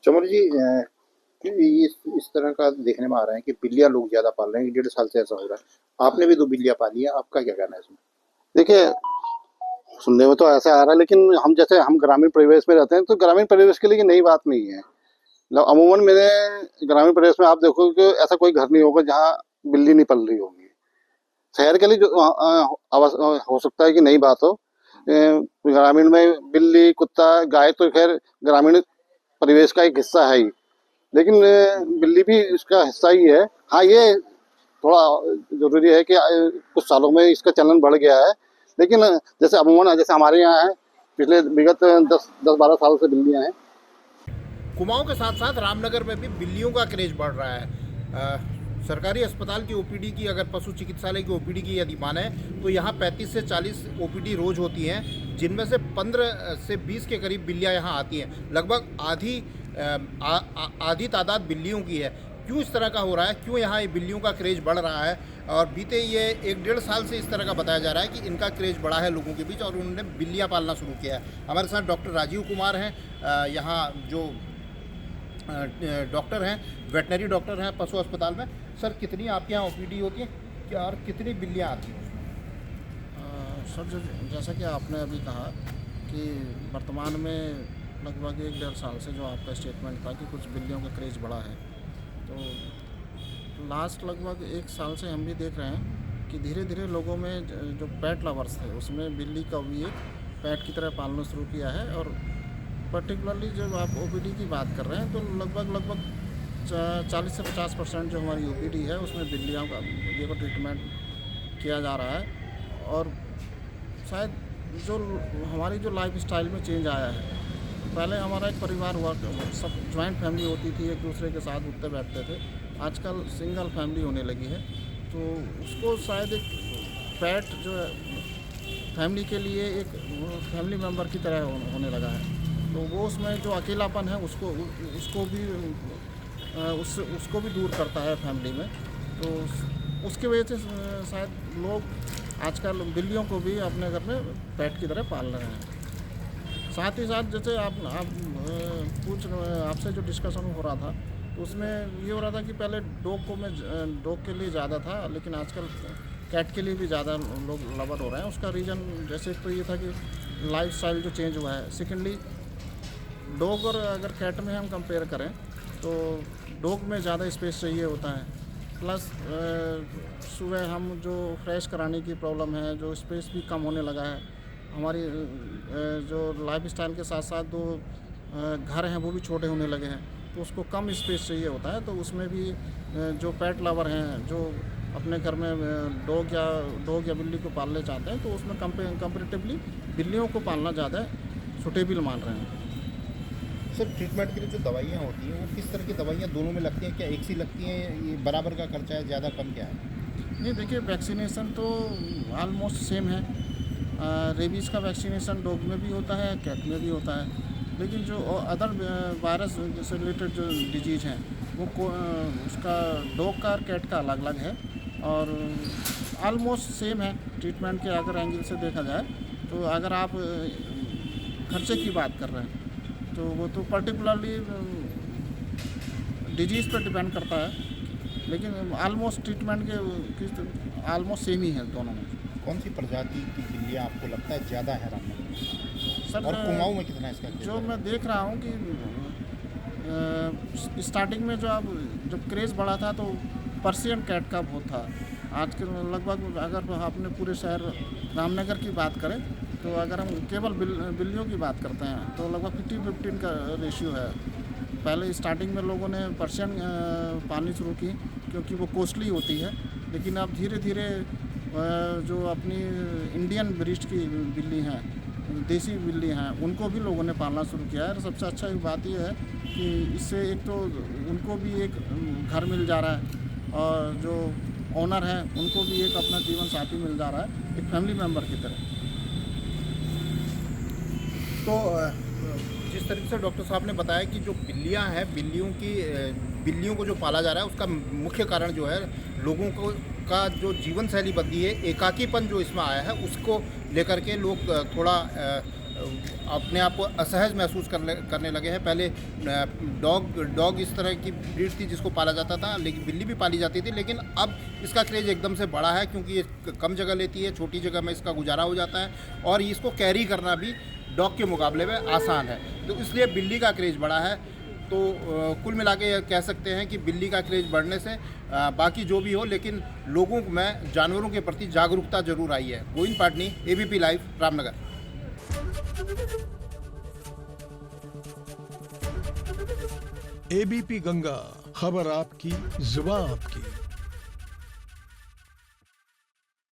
चमर जी, इस तरह का देखने में आ रहा है कि बिल्लियाँ लोग ज़्यादा पाल रहे हैं, 1.5 साल से ऐसा हो रहा है। आपने भी 2 बिल्लियाँ पाली हैं, आपका क्या कहना है इसमें? देखिए, सुनने में तो ऐसा आ रहा है, लेकिन हम ग्रामीण परिवेश में रहते हैं, तो ग्रामीण परिवेश के लिए ये नई बात नहीं है। मतलब अमूमन मेरे ग्रामीण परिवेश में आप देखोगे कि ऐसा कोई घर नहीं होगा जहाँ बिल्ली नहीं पल रही होगी। शहर के लिए जो हो सकता है कि नई बात हो। ग्रामीण में बिल्ली, कुत्ता, गाय तो खैर ग्रामीण परिवेश का एक हिस्सा है ही, लेकिन बिल्ली भी इसका हिस्सा ही है। हाँ, ये थोड़ा ज़रूरी है कि कुछ सालों में इसका चलन बढ़ गया है, लेकिन जैसे अमूमन जैसे हमारे यहाँ है, पिछले विगत 10-12 साल से बिल्लियाँ हैं। कुमाऊँ के साथ साथ रामनगर में भी बिल्लियों का क्रेज बढ़ रहा है। सरकारी अस्पताल की ओपीडी की, अगर पशु चिकित्सालय की ओपीडी की यदि माने तो यहाँ 35 से 40 ओपीडी रोज होती हैं, जिनमें से 15 से 20 के करीब बिल्लियाँ यहाँ आती हैं। लगभग आधी तादाद बिल्लियों की है। क्यों इस तरह का हो रहा है? क्यों यहाँ ये बिल्लियों का क्रेज बढ़ रहा है? और बीते ये 1-1.5 साल से इस तरह का बताया जा रहा है कि इनका क्रेज बढ़ा है लोगों के बीच और उन्होंने बिल्लियाँ पालना शुरू किया है। हमारे साथ डॉक्टर राजीव कुमार हैं, यहाँ जो डॉक्टर हैं, वेटनरी डॉक्टर हैं पशु अस्पताल में। सर, कितनी आपके यहाँ ओपीडी होती है क्या और कितनी बिल्लियाँ आती हैं? सर, जैसा कि आपने अभी कहा कि वर्तमान में लगभग 1-1.5 साल से जो आपका स्टेटमेंट था कि कुछ बिल्लियों का क्रेज़ बढ़ा है, तो लास्ट लगभग 1 साल से हम भी देख रहे हैं कि धीरे धीरे लोगों में जो पेट लवर्स थे उसमें बिल्ली का भी एक पेट की तरह पालना शुरू किया है। और पर्टिकुलरली जब आप ओपीडी की बात कर रहे हैं तो लगभग 40 से 50% जो हमारी ओपीडी है उसमें बिल्लियों का ट्रीटमेंट किया जा रहा है। और शायद जो हमारी जो लाइफ स्टाइल में चेंज आया है, पहले हमारा एक परिवार हुआ, सब जॉइंट फैमिली होती थी, एक दूसरे के साथ उठते बैठते थे। आजकल सिंगल फैमिली होने लगी है, तो उसको शायद एक पेट जो है फैमिली के लिए एक फैमिली मेम्बर की तरह होने लगा है। तो वो उसमें जो अकेलापन है उसको भी दूर करता है फैमिली में। तो उसकी वजह से शायद लोग आजकल बिल्लियों को भी अपने घर में पेट की तरह पाल रहे हैं। साथ ही साथ जैसे आपसे जो डिस्कशन हो रहा था तो उसमें ये हो रहा था कि पहले डॉग के लिए ज़्यादा था, लेकिन आजकल कैट के लिए भी ज़्यादा लोग लवर हो रहे हैं। उसका रीज़न जैसे तो ये था कि लाइफ स्टाइल जो चेंज हुआ है। सेकेंडली, डॉग और अगर कैट में हम कंपेयर करें तो डॉग में ज़्यादा स्पेस चाहिए होता है, प्लस सुबह हम जो फ्रेश कराने की प्रॉब्लम है, जो स्पेस भी कम होने लगा है। हमारी जो लाइफ स्टाइल के साथ साथ दो घर हैं वो भी छोटे होने लगे हैं, तो उसको कम स्पेस चाहिए होता है। तो उसमें भी जो पेट लवर हैं, जो अपने घर में डॉग या बिल्ली को पालने चाहते हैं, तो उसमें कंपेरेटिवली बिल्लियों को पालना ज़्यादा सुटेबल मान रहे हैं। सर, ट्रीटमेंट के लिए जो दवाइयाँ होती हैं वो किस तरह की दवाइयाँ दोनों में लगती हैं? क्या एक सी लगती हैं? ये बराबर का खर्चा है, ज़्यादा कम क्या है? नहीं, देखिए, वैक्सीनेशन तो ऑलमोस्ट सेम है। रेबीज़ का वैक्सीनेशन डॉग में भी होता है, कैट में भी होता है, लेकिन जो अदर वायरस से रिलेटेड जो डिजीज़ हैं वो उसका डॉग का और कैट का अलग अलग है और ऑलमोस्ट सेम है। ट्रीटमेंट के अगर एंगल से देखा जाए तो अगर आप खर्चे की बात कर रहे हैं तो वो तो पर्टिकुलरली डिजीज़ पर डिपेंड करता है, लेकिन ऑलमोस्ट ट्रीटमेंट के ऑलमोस्ट सेम ही है दोनों में। कौन सी प्रजाति की बिल्लियाँ आपको लगता है ज़्यादा है रामनगर में? सर, और कुमाऊँ में कितना है इसका? जो मैं देख रहा हूँ कि स्टार्टिंग में जब क्रेज़ बढ़ा था तो पर्शियन कैट का बहुत था। आज के लगभग अगर आपने पूरे शहर रामनगर की बात करें तो अगर हम केवल बिल्लियों की बात करते हैं तो लगभग 50-15 का रेशियो है। पहले स्टार्टिंग में लोगों ने पर्शियन पालनी शुरू की क्योंकि वो कॉस्टली होती है, लेकिन अब धीरे धीरे जो अपनी इंडियन ब्रीड की बिल्ली हैं, देसी बिल्ली हैं, उनको भी लोगों ने पालना शुरू किया है। और सबसे अच्छा एक बात यह है कि इससे एक तो उनको भी एक घर मिल जा रहा है और जो ओनर हैं उनको भी एक अपना जीवन साथी मिल जा रहा है, एक फैमिली मेम्बर की तरह। तो जिस तरीके से डॉक्टर साहब ने बताया कि जो बिल्लियां हैं, बिल्लियों को जो पाला जा रहा है उसका मुख्य कारण जो है लोगों को का जो जीवन शैली बदली है, एकाकीपन जो इसमें आया है उसको लेकर के लोग थोड़ा अपने आप को असहज महसूस करने लगे हैं। पहले डॉग इस तरह की ब्रीड थी जिसको पाला जाता था, लेकिन बिल्ली भी पाली जाती थी, लेकिन अब इसका क्रेज़ एकदम से बढ़ा है क्योंकि ये कम जगह लेती है, छोटी जगह में इसका गुजारा हो जाता है और इसको कैरी करना भी डॉग के मुकाबले में आसान है, तो इसलिए बिल्ली का क्रेज़ बढ़ा है। तो कुल मिला के कह सकते हैं कि बिल्ली का क्रेज़ बढ़ने से बाकी जो भी हो, लेकिन लोगों में जानवरों के प्रति जागरूकता जरूर आई है। Govind Patni, ABP live, Ramnagar. ABP Ganga, खबर आपकी, जुबान आपकी।